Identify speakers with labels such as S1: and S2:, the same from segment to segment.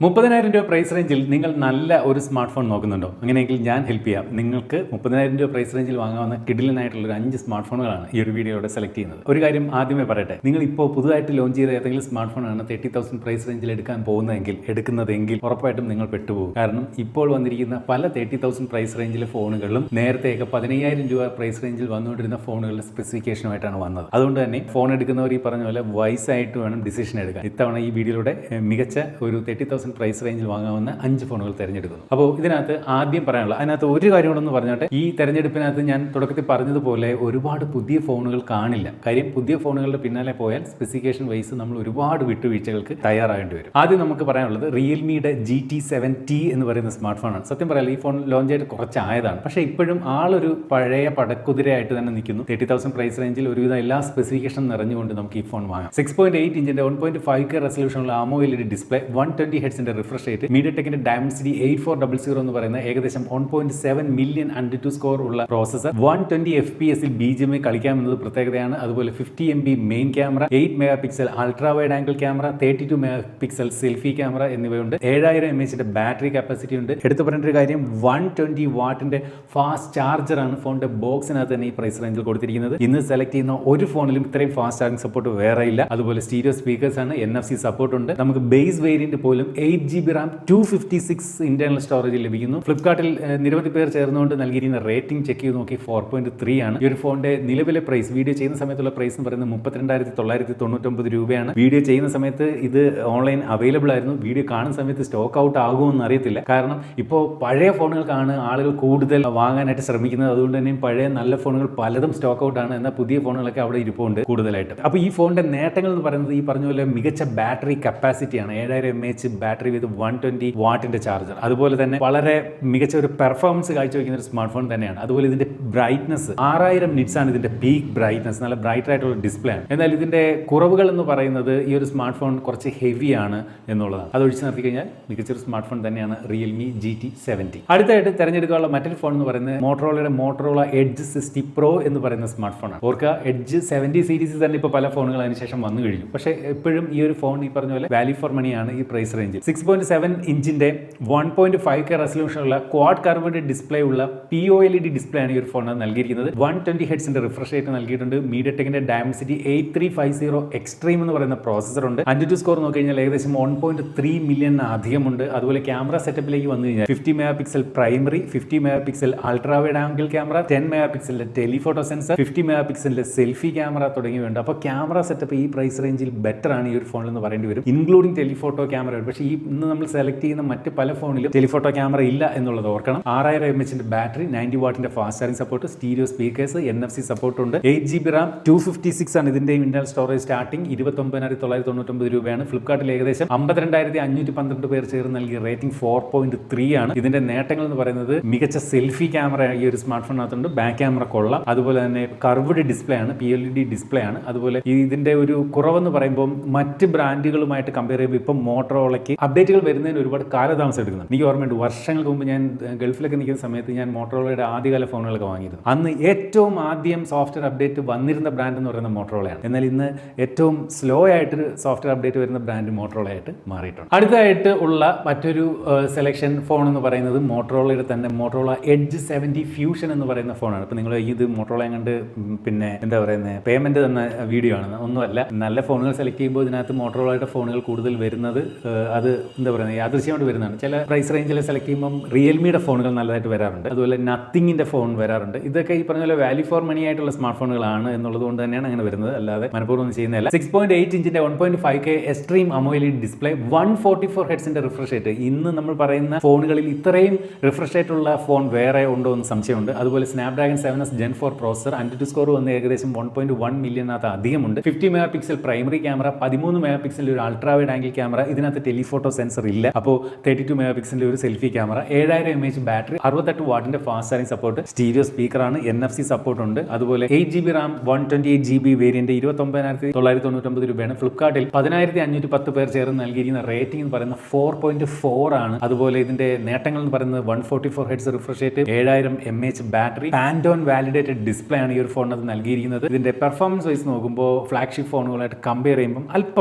S1: 30,000 രൂപ പ്രൈസ് റേഞ്ചിൽ നിങ്ങൾ നല്ല ഒരു സ്മാർട്ട് ഫോൺ നോക്കുന്നുണ്ടോ? അങ്ങനെയെങ്കിൽ ഞാൻ ഹെൽപ്പ് ചെയ്യാം. നിങ്ങൾക്ക് 30,000 രൂപ പ്രൈസ് റേഞ്ചിൽ വാങ്ങാവുന്ന കിടിലനായിട്ടുള്ള ഒരു 5 സ്മാർട്ട് ഫോണുകളാണ് ഈ ഒരു വീഡിയോയുടെ സെലക്ട് ചെയ്യുന്നത്. ഒരു കാര്യം ആദ്യമേ പറയട്ടെ, നിങ്ങൾ ഇപ്പോൾ പുതുതായിട്ട് ലോഞ്ച് ചെയ്ത ഏതെങ്കിലും സ്മാർട്ട് ഫോണാണ് 30,000 പ്രൈസ് റേഞ്ചിൽ എടുക്കുന്നതെങ്കിൽ ഉറപ്പായിട്ടും നിങ്ങൾ പെട്ടുപോകും. കാരണം ഇപ്പോൾ വന്നിരിക്കുന്ന പല 30,000 പ്രൈസ് റേഞ്ചിലെ ഫോണുകളിലും നേരത്തെയൊക്കെ 15,000 രൂപ പ്രൈസ് റേഞ്ചിൽ വന്നുകൊണ്ടിരുന്ന ഫോണുകളുടെ സ്പെസിഫിക്കേഷനുമായിട്ടാണ് വന്നത്. അതുകൊണ്ട് തന്നെ ഫോൺ എടുക്കുന്നവർ ഈ പറഞ്ഞ പോലെ വൈസായിട്ട് വേണം ഡിസിഷൻ എടുക്കാൻ. ഇത്തവണ ഈ വീഡിയോയിലൂടെ മികച്ച ഒരു 30,000 പ്രൈസ് റേഞ്ചിൽ വാങ്ങാവുന്ന 5 ഫോണുകൾ തിരഞ്ഞെടുക്കുന്നു. അപ്പോൾ ഇതിനകത്ത് ആദ്യം പറയാനുള്ള അതിനകത്ത് ഒരു കാര്യം കൊണ്ടൊന്ന് പറഞ്ഞാട്ടെ, ഈ തെരഞ്ഞെടുപ്പിനകത്ത് ഞാൻ തുടക്കത്തിൽ പറഞ്ഞതുപോലെ ഒരുപാട് പുതിയ ഫോണുകൾ കാണില്ല. കാര്യം പുതിയ ഫോണുകളുടെ പിന്നാലെ പോയാൽ സ്പെസിഫിക്കേഷൻ വൈസ് നമ്മൾ ഒരുപാട് വിട്ടുവീഴ്ചകൾക്ക് തയ്യാറാകേണ്ടി വരും. ആദ്യം നമുക്ക് പറയാനുള്ളത് റിയൽമിയുടെ GT7T എന്ന് പറയുന്ന സ്മാർട്ട് ഫോണാണ്. സത്യം പറയാം, ഈ ഫോൺ ലോഞ്ച് ആയിട്ട് കുറച്ചായതാണ്, പക്ഷേ ഇപ്പോഴും ആളൊരു പഴയ പടക്കുതിരയായിട്ട് തന്നെ നിൽക്കുന്നു. 30,000 പ്രൈസ് റേഞ്ചിൽ ഒരുവിധം എല്ലാ സ്പെസിഫിക്കേഷൻ നിറഞ്ഞുകൊണ്ട് നമുക്ക് ഈ ഫോൺ വാങ്ങാം. 6.8 ഇഞ്ചിന്റെ 1.5K റെസൊല്യൂഷനുള്ള AMOLED ഡിസ്പ്ലേ, 120 ഹെർട്സിന്റെ റിഫ്രഷ് റേറ്റ്, മീഡിയടെക്കിന്റെ ഡയമൻസിറ്റി 8400 എന്ന് പറയുന്ന ഏകദേശം 1.7 മില്യൺ ANTU സ്കോർ ഉള്ള പ്രോസസർ, 120 FPS BGMI കളിക്കാമെന്നത് പ്രത്യേകതയാണ്. അതുപോലെ 50 MB main camera, 8 mega pixel ultra wide angle camera, 32 mega pixel selfie camera എന്നിവയുണ്ട്. 7000 mAh ബാറ്ററി കപ്പാസിറ്റി ഉണ്ട്. എടുത്തു പറയേണ്ട ഒരു കാര്യം, 120 വാട്ടിന്റെ ഫാസ്റ്റ് ചാർജർ ആണ് ഫോണിന്റെ ബോക്സിനകത്ത് തന്നെ ഈ പ്രൈസ് റേഞ്ചിൽ കൊടുത്തിരിക്കുന്നത്. ഇന്ന് സെലക്ട് ചെയ്യുന്ന ഒരു ഫോണിലും ഇത്രയും ഫാസ്റ്റ് ചാർജിംഗ് സപ്പോർട്ട് വേറെ ഇല്ല. അതുപോലെ സ്റ്റീരിയോ സ്പീക്കേഴ്സ് ആണ്, NFC സപ്പോർട്ട് ഉണ്ട്. നമുക്ക് ബേസ് വേരിയന്റ് പോലും 8GB RAM 256 ഇന്റർണൽ സ്റ്റോറേജ് ലഭിക്കുന്നു. ഫ്ലിപ്കാർട്ടിൽ നിരവധി പേർ ചേർന്നുകൊണ്ട് നൽകിയിരിക്കുന്ന റേറ്റിംഗ് ചെക്ക് ചെയ്ത് നോക്കി 4.3 ആണ്. ഈ ഒരു ഫോണിന്റെ നിലവിലെ പ്രൈസ്, വീഡിയോ ചെയ്യുന്ന സമയത്തുള്ള പ്രൈസ് എന്ന് പറയുന്നത് 32,999 രൂപയാണ്. വീഡിയോ ചെയ്യുന്ന സമയത്ത് ഇത് ഓൺലൈൻ അവൈലബിൾ ആയിരുന്നു. വീഡിയോ കാണുന്ന സമയത്ത് സ്റ്റോക്ക് ഔട്ട് ആകുമെന്ന് അറിയത്തില്ല. കാരണം ഇപ്പോൾ പഴയ ഫോണുകൾക്കാണ് ആളുകൾ കൂടുതൽ വാങ്ങാനായിട്ട് ശ്രമിക്കുന്നത്. അതുകൊണ്ട് തന്നെ പഴയ നല്ല ഫോണുകൾ പലതും സ്റ്റോക്ക് ഔട്ട് ആണ്. എന്നാൽ പുതിയ ഫോണുകളൊക്കെ അവിടെ ഇരിപ്പുണ്ട് കൂടുതലായിട്ട്. അപ്പോൾ ഈ ഫോണിന്റെ നേട്ടങ്ങൾ എന്ന് പറയുന്നത് ഈ പറഞ്ഞ പോലെ മികച്ച ബാറ്ററി കപ്പാസിറ്റിയാണ്. 7000 mAh ബാറ്ററി വിത്ത് 120 വാട്ടിന്റെ ചാർജർ. അതുപോലെ തന്നെ വളരെ മികച്ച ഒരു പെർഫോമൻസ് കാഴ്ചവെക്കുന്ന ഒരു സ്മാർട്ട് ഫോൺ തന്നെയാണ്. അതുപോലെ ഇതിന്റെ ബ്രൈറ്റ്നസ് 6000 നിറ്റ്സ് ആണ് ഇതിന്റെ പീക്ക് ബ്രൈറ്റ്നസ്. നല്ല ബ്രൈറ്റ് ആയിട്ടുള്ള ഡിസ്പ്ലേ ആണ്. എന്നാൽ ഇതിന്റെ കുറവുകൾ എന്ന് പറയുന്നത് ഈ ഒരു സ്മാർട്ട് ഫോൺ കുറച്ച് ഹെവി ആണ് എന്നുള്ളതാണ്. അത് ഒഴിച്ചു നിർത്തി കഴിഞ്ഞാൽ മികച്ചൊരു സ്മാർട്ട് ഫോൺ തന്നെയാണ് റിയൽമി GT7T. അടുത്തായിട്ട് തിരഞ്ഞെടുക്കാനുള്ള മറ്റൊരു ഫോൺ എന്ന് പറയുന്നത് മോട്ടറോള എഡ്ജ് 60 Pro എന്ന് പറയുന്ന സ്മാർട്ട് ഫോണാണ്. ഓർക്കുക, എഡ്ജ് 70 സീരീസ് തന്നെ ഇപ്പോൾ പല ഫോണുകൾ അതിനുശേഷം വന്നു കഴിഞ്ഞു. പക്ഷേ എപ്പോഴും ഈ ഒരു ഫോൺ ഈ പറഞ്ഞ പോലെ വാല്യൂ ഫോർ മണിയാണ് ഈ പ്രൈസ് റേഞ്ചിൽ. 6.7 ഇഞ്ചിന്റെ 1.5K റെസൊല്യൂഷനുള്ള ക്വാഡ് കർവ്ഡ് ഡിസ്പ്ലേ ഉള്ള POLED ഡിസ്പ്ലേ ആണ് ഈ ഒരു ഫോൺ നൽകിയിരിക്കുന്നത്. 120 ഹെർട്സിന്റെ റിഫ്രഷ് റേറ്റ് നൽകിയിട്ടുണ്ട്. മീഡിയടെക്കിന്റെ ഡയമൻസിറ്റി 8350 എക്സ്ട്രീം എന്ന് പറയുന്ന പ്രോസസർ ഉണ്ട്. ANTU സ്കോർ നോക്കി കഴിഞ്ഞാൽ ഏകദേശം 1.3 മില്യൺ അധികമുണ്ട്. അതുപോലെ ക്യാമറ സെറ്റപ്പിലേക്ക് വന്നു കഴിഞ്ഞാൽ 50 mega pixel primary, 50 mega pixel ultra wide angle camera, 10 mega പിക്സലിന്റെ ടെലിഫോട്ടോ സെൻസർ, 50 മെഗാ പിക്സലിന്റെ സെൽഫി ക്യാമറ തുടങ്ങിയവയുണ്ട്. അപ്പോൾ ക്യാമറ സെറ്റപ്പ് ഈ പ്രൈസ് റേഞ്ചിൽ ബെറ്റർ ആണ് ഈ ഒരു ഫോണിൽ എന്ന് പറയേണ്ടി വരും, ഇൻക്ലൂഡിംഗ് ടെലിഫോട്ടോ ക്യാമറ. പക്ഷേ ഈ ഇന്ന് നമ്മൾ സെലക്ട് ചെയ്യുന്ന മറ്റ് പല ഫോണിലും ടെലിഫോട്ടോ ക്യാമറ ഇല്ല എന്നുള്ളത് ഓർക്കണം. 6000 mAh ബാറ്ററി, 90 വാട്ടിന്റെ fast charging support, stereo speakers, NFC support ഉണ്ട്. 8GB RAM 256 ആണ് ഇതിന്റെ ഇന്റർണൽ സ്റ്റോറേജ്. സ്റ്റാർട്ടിംഗ് 29,999 രൂപയാണ്. ഫ്ലിപ്കാർട്ടിൽ ഏകദേശം 52,512 പേർ ചേർന്ന് നൽകിയ റേറ്റിംഗ് 4.3 ആണ്. ഇതിന്റെ നേട്ടങ്ങൾ എന്ന് പറയുന്നത് മികച്ച സെൽഫി ക്യാമറ ഈ ഒരു സ്മാർട്ട് ഫോണിനകത്തുണ്ട്. ബാക്ക് ക്യാമറ കൊള്ളാം. അതുപോലെ തന്നെ കർവ്ഡ് ഡിസ്പ്ലേ ആണ്, PLED ഡിസ്പ്ലേ ആണ്. അതുപോലെ ഇതിന്റെ ഒരു കുറവെന്ന് പറയുമ്പോൾ മറ്റ് ബ്രാൻഡുകളുമായിട്ട് കമ്പയർ ചെയ്യുമ്പോൾ ഇപ്പം മോട്ടറോളയ്ക്ക് അപ്ഡേറ്റുകൾ വരുന്നതിന് ഒരുപാട് കാലതാമസം എടുക്കുന്നുണ്ട്. എനിക്ക് ഓർമ്മയുണ്ട്, വർഷങ്ങൾക്ക് മുമ്പ് ഞാൻ ഗൾഫിലൊക്കെ നിൽക്കുന്ന സമയത്ത് ഞാൻ മോട്ടറോളയുടെ ആദ്യകാല ഫോണുകളൊക്കെ വാങ്ങിയിരുന്നു. അന്ന് ഏറ്റവും ആദ്യം സോഫ്റ്റ്വെയർ അപ്ഡേറ്റ് വന്നിരുന്ന ബ്രാൻഡ് എന്ന് പറയുന്നത് മോട്ടറോളയാണ്. എന്നാൽ ഇന്ന് ഏറ്റവും സ്ലോ ആയിട്ട് സോഫ്റ്റ്വെയർ അപ്ഡേറ്റ് വരുന്ന ബ്രാൻഡ് മോട്ടറോളയായിട്ട് മാറിയിട്ടുണ്ട്. അടുത്തായിട്ട് ഉള്ള മറ്റൊരു സെലക്ഷൻ ഫോൺ എന്ന് പറയുന്നത് മോട്ടറോളയുടെ തന്നെ മോട്ടറോള എഡ്ജ് 70 ഫ്യൂഷൻ എന്ന് പറയുന്ന ഫോണാണ്. ഇപ്പം നിങ്ങൾ ഇത് മോട്ടറോള കണ്ട് പിന്നെ എന്താ പറയുന്നത് പേയ്മെന്റ് തന്ന വീഡിയോ ആണ്, ഒന്നുമല്ല. നല്ല ഫോണുകൾ സെലക്ട് ചെയ്യുമ്പോൾ ഇതിനകത്ത് മോട്ടറോളയുടെ ഫോണുകൾ കൂടുതൽ വരുന്നത് അത് എന്താ പറയുന്നത് യാദൃശ്യമായിട്ട് വരുന്നതാണ്. ചില പ്രൈസ് റേഞ്ചിൽ സെലക്ട് ചെയ്യുമ്പോൾ റിയൽമിയുടെ ഫോണുകൾ നല്ലതായിട്ട് വരാറുണ്ട്. അതുപോലെ നത്തിങ്ങിന്റെ ഫോൺ വരാറുണ്ട്. ഇതൊക്കെ ഈ പറഞ്ഞ പോലെ വാല്യൂ ഫോർ മണി ആയിട്ടുള്ള സ്മാർട്ട് ഫോണുകളാണ് എന്നുള്ളത് കൊണ്ട് തന്നെയാണ് അങ്ങനെ വരുന്നത്, അല്ലാതെ മനഃപൂർവ്വം ഒന്നും ചെയ്യുന്നതല്ല. 6.8 ഇഞ്ചിന്റെ 1.5K എക്സ്ട്രീം AMOLED ഡിസ്പ്ലേ, 144 ഹെർട്സിന്റെ റിഫ്രഷ് റേറ്റ്. ഇന്ന് നമ്മൾ പറയുന്ന ഫോണുകളിൽ ഇത്രയും റിഫ്രഷ് റേറ്റ് ഉള്ള ഫോൺ വേറെ ഉണ്ടോ എന്ന് സംശയമുണ്ട്. അതുപോലെ Snapdragon 7S Gen 4 processor, ANTU score വന്ന് ഏകദേശം 1.1 മില്യനകത്ത് അധികമുണ്ട്. 50 mega pixel primary camera, 13 mega പിക്സലിന്റെ ഒരു അൾട്രാ വൈഡ് ആംഗിൾ ക്യാമറ, ഇതിനകത്ത് ടെലിഫോട്ടോ സെൻസർ ഇല്ല. അപ്പോൾ 32 മെഗാ പിക്സലിന്റെ ഒരു സെൽഫി ക്യാമറ, 7000 mAh ബാറ്ററി, 68 വാട്ടിന്റെ fast charging support, stereo speaker ആണ്, NFC സപ്പോർട്ട് ഉണ്ട്. അതുപോലെ 8GB RAM 128GB വേരിയന്റ് 29,999 രൂപയാണ്. ഫ്ലിപ്കാർട്ടിൽ 10,510 പേർ ചേർന്ന് നൽകിയിരിക്കുന്ന റേറ്റിംഗ് എന്ന് പറയുന്നത് 4.4 ആണ്. അതുപോലെ ഇതിന്റെ നേട്ടങ്ങൾ എന്ന് പറയുന്നത് 144 hertz refresh rate, 7000 mAh battery, Pantone validated display ആണ് ഈ ഒരു ഫോണിനകത്ത് നൽകിയിരിക്കുന്നത്. ഇതിന്റെ പെർഫോമൻസ് വൈസ് നോക്കുമ്പോൾ ഫ്ലാഗ്ഷിപ്പ് ഫോണുകളായിട്ട് കമ്പയർ ചെയ്യുമ്പോൾ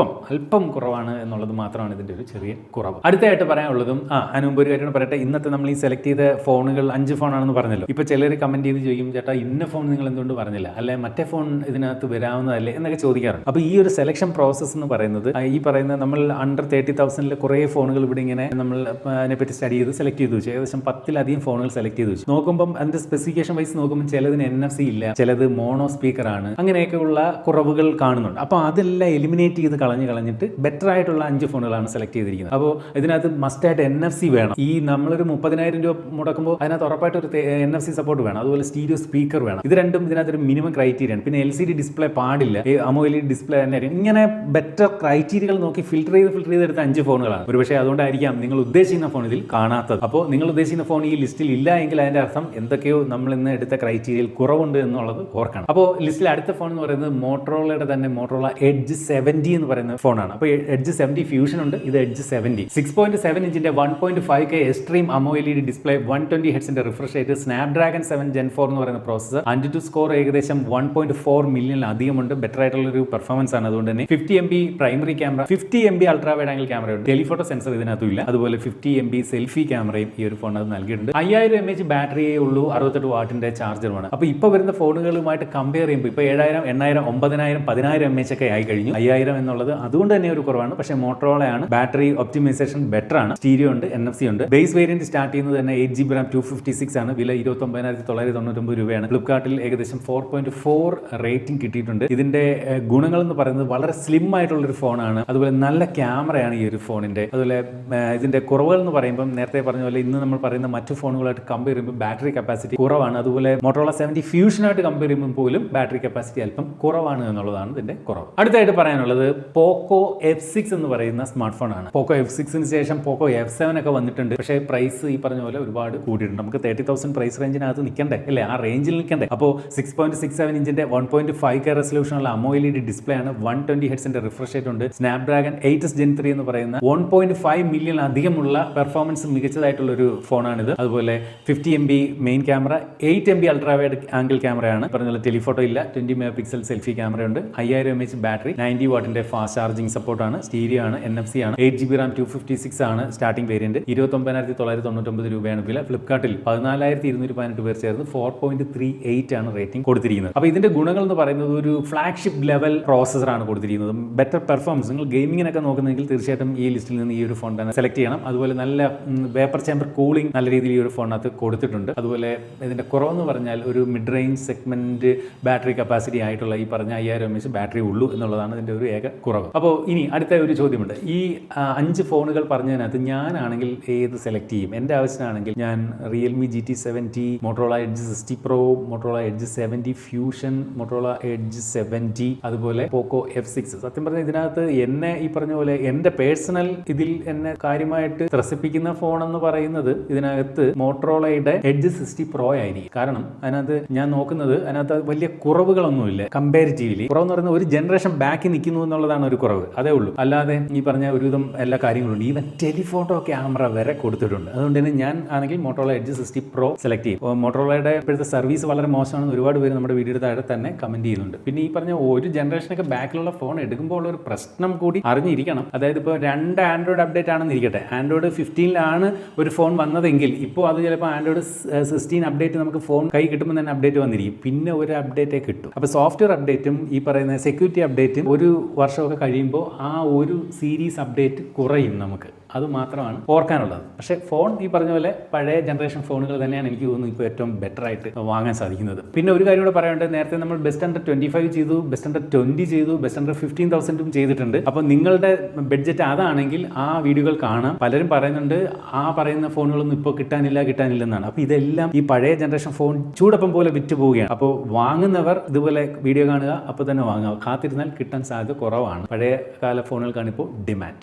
S1: അല്പം കുറവാണ് എന്നുള്ളത് മാത്രമാണ് ഇതിന്റെ ഒരു ചെറിയ ചെറിയ കുറവ്. അടുത്തായിട്ട് പറയാനുള്ളതും അതിന് മുമ്പ് ഒരു കാര്യം പറയട്ടെ. ഇന്നത്തെ നമ്മൾ ഈ സെലക്ട് ചെയ്ത ഫോണുകൾ 5 ഫോണാണെന്ന് പറഞ്ഞല്ലോ. ഇപ്പോൾ ചിലർ കമന്റ് ചെയ്ത് ചോദിക്കും, ചേട്ടാ ഇന്ന ഫോൺ നിങ്ങൾ എന്തുകൊണ്ട് പറഞ്ഞില്ല, അല്ലെ മറ്റേ ഫോൺ ഇതിനകത്ത് വരാവുന്നതല്ലേ എന്നൊക്കെ ചോദിക്കാറുണ്ട്. അപ്പോൾ ഈ ഒരു സെലക്ഷൻ പ്രോസസ്സ് എന്ന് പറയുന്നത് ഈ പറയുന്ന നമ്മൾ അണ്ടർ 30,000 കുറേ ഫോണുകൾ ഇവിടെ ഇങ്ങനെ നമ്മൾ അതിനെപ്പറ്റി സ്റ്റഡി ചെയ്ത് സെലക്ട് ചെയ്ത് വെച്ചു. ഏകദേശം 10-ലധികം ഫോണുകൾ സെലക്ട് ചെയ്ത് വെച്ചു. നോക്കുമ്പോൾ അതിന്റെ സ്പെസിഫിക്കേഷൻ വൈസ് നോക്കുമ്പോൾ ചിലതിന് NFC ഇല്ല, ചിലത് മോണോ സ്പീക്കറാണ്, അങ്ങനെയൊക്കെയുള്ള കുറവുകൾ കാണുന്നുണ്ട്. അപ്പോൾ അതെല്ലാം എലിമിനേറ്റ് ചെയ്ത് കളഞ്ഞിട്ട് ബെറ്റർ ആയിട്ടുള്ള 5 ഫോണുകളാണ് സെലക്ട് ചെയ്തിരിക്കുന്നത്. അപ്പോൾ ഇതിനകത്ത് മസ്റ്റായിട്ട് NFC വേണം. ഈ നമ്മളൊരു 30,000 രൂപ മുടക്കുമ്പോൾ അതിനകത്ത് ഉറപ്പായിട്ട് ഒരു NFC സപ്പോർട്ട് വേണം. അതുപോലെ സ്റ്റീരിയോ സ്പീക്കർ വേണം. ഇത് രണ്ടും ഇതിനകത്തൊരു മിനിമം ക്രൈറ്റീരിയ ആണ്. പിന്നെ LCD ഡിസ്പ്ലേ പാടില്ല, AMOLED ഡിസ്പ്ലേ തന്നെ ആയിരിക്കും. ഇങ്ങനെ ബെറ്റർ ക്രൈറ്റീരിയകൾ നോക്കി ഫിൽറ്റർ ചെയ്തെടുത്ത 5 ഫോണുകളാണ്. ഒരുപക്ഷെ അതുകൊണ്ടായിരിക്കാം നിങ്ങൾ ഉദ്ദേശിക്കുന്ന ഫോൺ ഇതിൽ കാണാത്തത്. അപ്പോൾ നിങ്ങൾ ഉദ്ദേശിക്കുന്ന ഫോൺ ഈ ലിസ്റ്റിൽ ഇല്ല എങ്കിൽ അതിന്റെ അർത്ഥം എന്തൊക്കെയോ നമ്മൾ ഇന്ന് എടുത്ത ക്രൈറ്റീരിയയിൽ കുറവുണ്ട് എന്നുള്ളത് ഓർക്കണം. അപ്പോൾ ലിസ്റ്റിൽ അടുത്ത ഫോൺ എന്ന് പറയുന്നത് മോട്ടറോളയുടെ തന്നെ മോട്ടറോള എഡ്ജ് 70 എന്ന് പറയുന്ന ഫോണാണ്. അപ്പോൾ എഡ്ജ് 70 ഫ്യൂഷൻ ഉണ്ട്, ഇത് എഡ്ജ് 70 6.7 ഇഞ്ചിന്റെ 1.5K എക്സ്ട്രീം AMOLED ഡിസ്പ്ലേ, 120 ഹെർട്സിന്റെ റിഫ്രഷ് റേറ്റ്, സ്നാപ്ഡ്രാഗൺ 7 Gen 4 എന്ന് പറയുന്ന പ്രോസസർ, AnTuTu സ്കോർ ഏകദേശം 1.4 മില്യൺ അധികമുണ്ട്. ബെറ്റർ ആയിട്ടുള്ള ഒരു പെർഫോമൻസ് ആണ്. അതുകൊണ്ട് തന്നെ 50 MB primary camera, 50 MB ultra wide angle camera ഉണ്ട്. ടെലിഫോട്ടോ സെൻസർ ഇതിനകത്തും ഇല്ല. അതുപോലെ 50 MB സെൽഫി ക്യാമറയും ഈ ഒരു ഫോണിനകത്ത് നൽകിയിട്ടുണ്ട്. 5000 mAh ബാറ്ററിയേ ഉള്ളൂ, 68 വാട്ടിന്റെ ചാർജറുമാണ്. അപ്പോൾ ഇപ്പോൾ വരുന്ന ഫോണുകളുമായിട്ട് കമ്പയർ ചെയ്യുമ്പോൾ ഇപ്പോൾ 7000, 8000, 9000, 10,000 mAh ഒക്കെ ആയി കഴിഞ്ഞു. 5000 എന്നുള്ളത് അതുകൊണ്ട് തന്നെ ഒരു കുറവാണ്. പക്ഷേ മോട്ടറോളയാണ് ബാറ്ററി ഒപ്റ്റിമൈസേഷൻ ബെറ്റർ ആണ്. സ്റ്റീരിയോ ഉണ്ട്, NFC ഉണ്ട്. ബേസ് വേരിയന്റ് സ്റ്റാർട്ട് ചെയ്യുന്നത് തന്നെ 8GB RAM 256 ആണ്. വില 29,999 രൂപയാണ്. ഫ്ലിപ്കാർട്ടിൽ ഏകദേശം 4.4 റേറ്റിംഗ് കിട്ടിയിട്ടുണ്ട്. ഇതിന്റെ ഗുണങ്ങൾ എന്ന് പറയുന്നത് വളരെ സ്ലിം ആയിട്ടുള്ളൊരു ഫോണാണ്. അതുപോലെ നല്ല ക്യാമറയാണ് ഈ ഒരു ഫോണിന്റെ. അതുപോലെ ഇതിന്റെ കുറവുകൾ എന്ന് പറയുമ്പോൾ നേരത്തെ പറഞ്ഞ പോലെ ഇന്ന് നമ്മൾ പറയുന്ന മറ്റു ഫോണുകളായിട്ട് കമ്പയർ ചെയ്യുമ്പോൾ ബാറ്ററി കപ്പാസിറ്റി കുറവാണ്. അതുപോലെ മോട്ടറോള 70 ഫ്യൂഷനായിട്ട് കമ്പയർ ചെയ്യുമ്പോൾ പോലും ബാറ്ററി കപ്പാസിറ്റി അല്പം കുറവാണ് എന്നുള്ളതാണ് ഇതിന്റെ കുറവ്. അടുത്തായിട്ട് പറയാനുള്ളത് പോക്കോ F6 എന്ന് പറയുന്ന സ്മാർട്ട് ഫോൺ ആണ്. പോക്കോ F6ന് ശേഷം പോക്കോ F7 ഒക്കെ വന്നിട്ടുണ്ട്. പക്ഷേ പ്രൈസ് ഈ പറഞ്ഞ പോലെ ഒരുപാട് കൂടിയിട്ടുണ്ട്. നമുക്ക് 30,000 പ്രൈസ് റേഞ്ചിനകത്ത് നിൽക്കണ്ടേ അല്ലേ, ആ റേഞ്ചിൽ നിൽക്കണ്ടേ. അപ്പോൾ 6.67 ഇഞ്ചിന്റെ 1.5K റെസൊല്യൂഷനുള്ള AMOLED ഡിസ്പ്ലേ ആണ്. 120 ഹെർട്സിന്റെ റിഫ്രഷ് റേറ്റ് ഉണ്ട്. സ്നാപ്ഡ്രാഗൺ 8s Gen 3 എന്ന് പറയുന്ന 1.5 മില്യൺ അധികമുള്ള പെർഫോമൻസ് മികച്ചതായിട്ടുള്ള ഒരു ഫോണാണിത്. അതുപോലെ 50 MB main camera, 8 MB ultra wide angle ക്യാമറയാണ്. പറഞ്ഞ ടെലിഫോട്ടോ ഇല്ല, 20 MP സെൽഫി ക്യാമറ ഉണ്ട്. 5000 mAh ബാറ്ററി, 90 വാട്ടിന്റെ ഫാസ്റ്റ് ചാർജിംഗ് സപ്പോർട്ട് ആണ്. സ്റ്റീരിയോ ആണ്, NFC ആണ്. 8GB RAM 256 ആണ് സ്റ്റാർട്ടിംഗ് വേരിയന്റ്. 29,999 രൂപയാണ് വില. ഫ്ലിപ്കാർട്ടിൽ 14,218 പേർ ചേർന്ന് 4.38 ആണ് റേറ്റിംഗ് കൊടുത്തിരിക്കുന്നത്. അപ്പോൾ ഇതിന്റെ ഗുണങ്ങൾ എന്ന് പറയുന്നത് ഒരു ഫ്ലാഗ്ഷിപ്പ് ലെവൽ പ്രോസസർ ആണ് കൊടുത്തിരിക്കുന്നത്. Better performance. നിങ്ങൾ ഗെയിമിങ്ങിനൊക്കെ നോക്കുന്നെങ്കിൽ തീർച്ചയായിട്ടും ഈ ലിസ്റ്റിൽ നിന്ന് ഈ ഒരു ഫോൺ തന്നെ സെലക്ട് ചെയ്യണം. അതുപോലെ നല്ല വേപ്പർ ചേമ്പർ കൂളിംഗ് നല്ല രീതിയിൽ ഈ ഒരു ഫോണിനകത്ത് കൊടുത്തിട്ടുണ്ട്. അതുപോലെ ഇതിന്റെ കുറവെന്ന് പറഞ്ഞാൽ ഒരു mid range segment battery capacity ആയിട്ടുള്ള ഈ പറഞ്ഞ 5000 mAh ബാറ്ററി ഉള്ളൂ എന്നുള്ളതാണ് ഇതിന്റെ ഒരു ഏക കുറവ്. അപ്പോൾ ഇനി അടുത്ത ഒരു ചോദ്യമുണ്ട്. ഈ 5 ഫോണുകൾ പറഞ്ഞതിനകത്ത് ഞാനാണെങ്കിൽ ഏത് സെലക്ട് ചെയ്യും? എൻ്റെ ആവശ്യമാണെങ്കിൽ ഞാൻ Realme GT 70, Motorola edge 60 Pro, Motorola edge 70 fusion, Motorola edge 70, അതുപോലെ പോക്കോ F6. സത്യം പറഞ്ഞാൽ ഇതിനകത്ത് എന്നെ ഈ പറഞ്ഞ പോലെ എൻ്റെ പേഴ്സണൽ ഇതിൽ എന്നെ കാര്യമായിട്ട് ത്രസിപ്പിക്കുന്ന ഫോൺ എന്ന് പറയുന്നത് ഇതിനകത്ത് മോട്ടറോളയുടെ എഡ്ജ് 60 Pro ആയിരിക്കും. കാരണം അതിനകത്ത് ഞാൻ നോക്കുന്നത് അതിനകത്ത് വലിയ കുറവുകളൊന്നുമില്ല കമ്പാരിറ്റീവ്ലി. കുറവെന്ന് പറയുന്നത് ഒരു ജനറേഷൻ ബാക്കിൽ നിൽക്കുന്നു എന്നുള്ളതാണ് ഒരു കുറവ്, അതേ ഉള്ളൂ. അല്ലാതെ ഈ പറഞ്ഞ ഒരുവിധം എല്ലാ കാര്യങ്ങളുണ്ട്. ഈവൻ ടെലിഫോട്ടോ ക്യാമറ വരെ കൊടുത്തിട്ടുണ്ട്. അതുകൊണ്ട് തന്നെ ഞാൻ ആണെങ്കിൽ മോട്ടറോള എഡ്ജ് 60 Pro സെലക്ട് ചെയ്യും. മോട്ടറോളയുടെ ഇപ്പോഴത്തെ സർവീസ് വളരെ മോശമാണെന്ന് ഒരുപാട് പേര് നമ്മുടെ വീഡിയോയുടെ താഴെ തന്നെ കമന്റ് ചെയ്യുന്നുണ്ട്. പിന്നെ ഈ പറഞ്ഞ ഒരു ജനറേഷനൊക്കെ ബാക്കിലുള്ള ഫോൺ എടുക്കുമ്പോൾ ഉള്ള ഒരു പ്രശ്നം കൂടി അറിഞ്ഞിരിക്കണം. അതായത് ഇപ്പോൾ 2 ആൻഡ്രോയിഡ് അപ്ഡേറ്റ് ആണെന്ന് ഇരിക്കട്ടെ, ആൻഡ്രോയിഡ് 15 ഒരു ഫോൺ വന്നതെങ്കിൽ ഇപ്പോൾ അത് ചിലപ്പോൾ ആൻഡ്രോയിഡ് 16 അപ്ഡേറ്റ് നമുക്ക് ഫോൺ കൈ കിട്ടുമ്പോൾ തന്നെ അപ്ഡേറ്റ് വന്നിരിക്കും. പിന്നെ ഒരു അപ്ഡേറ്റേ കിട്ടും. അപ്പോൾ സോഫ്റ്റ്വെയർ അപ്ഡേറ്റും ഈ പറയുന്ന സെക്യൂരിറ്റി അപ്ഡേറ്റും ഒരു വർഷമൊക്കെ കഴിയുമ്പോൾ ആ ഒരു സീരീസ് അപ്ഡേറ്റ് കുറയും നമുക്ക്. അത് മാത്രമാണ് ഓർക്കാനുള്ളത്. പക്ഷേ ഫോൺ ഈ പറഞ്ഞ പോലെ പഴയ ജനറേഷൻ ഫോണുകൾ തന്നെയാണ് എനിക്ക് തോന്നുന്നു ഇപ്പോൾ ഏറ്റവും ബെറ്റർ ആയിട്ട് വാങ്ങാൻ സാധിക്കുന്നത്. പിന്നെ ഒരു കാര്യം കൂടെ പറയാനുണ്ട്. നേരത്തെ നമ്മൾ ബെസ്റ്റ് അണ്ടർ 25 ചെയ്തു, ബെസ്റ്റ് അണ്ടർ 20 ചെയ്തു, ബെസ്റ്റ് അണ്ടർ 15,000 ചെയ്തിട്ടുണ്ട്. അപ്പോൾ നിങ്ങളുടെ ബഡ്ജറ്റ് അതാണെങ്കിൽ ആ വീഡിയോകൾ കാണാം. പലരും പറയുന്നുണ്ട് ആ പറയുന്ന ഫോണുകളൊന്നും ഇപ്പോൾ കിട്ടാനില്ലെന്നാണ്. അപ്പോൾ ഇതെല്ലാം ഈ പഴയ ജനറേഷൻ ഫോൺ ചൂടപ്പം പോലെ വിറ്റ് പോവുകയാണ്. അപ്പോൾ വാങ്ങുന്നവർ ഇതുപോലെ വീഡിയോ കാണുക, അപ്പോൾ തന്നെ വാങ്ങുക. കാത്തിരുന്നാൽ കിട്ടാൻ സാധ്യത കുറവാണ്. പഴയ കാല ഫോണുകൾക്കാണ് ഇപ്പോൾ ഡിമാൻഡ്.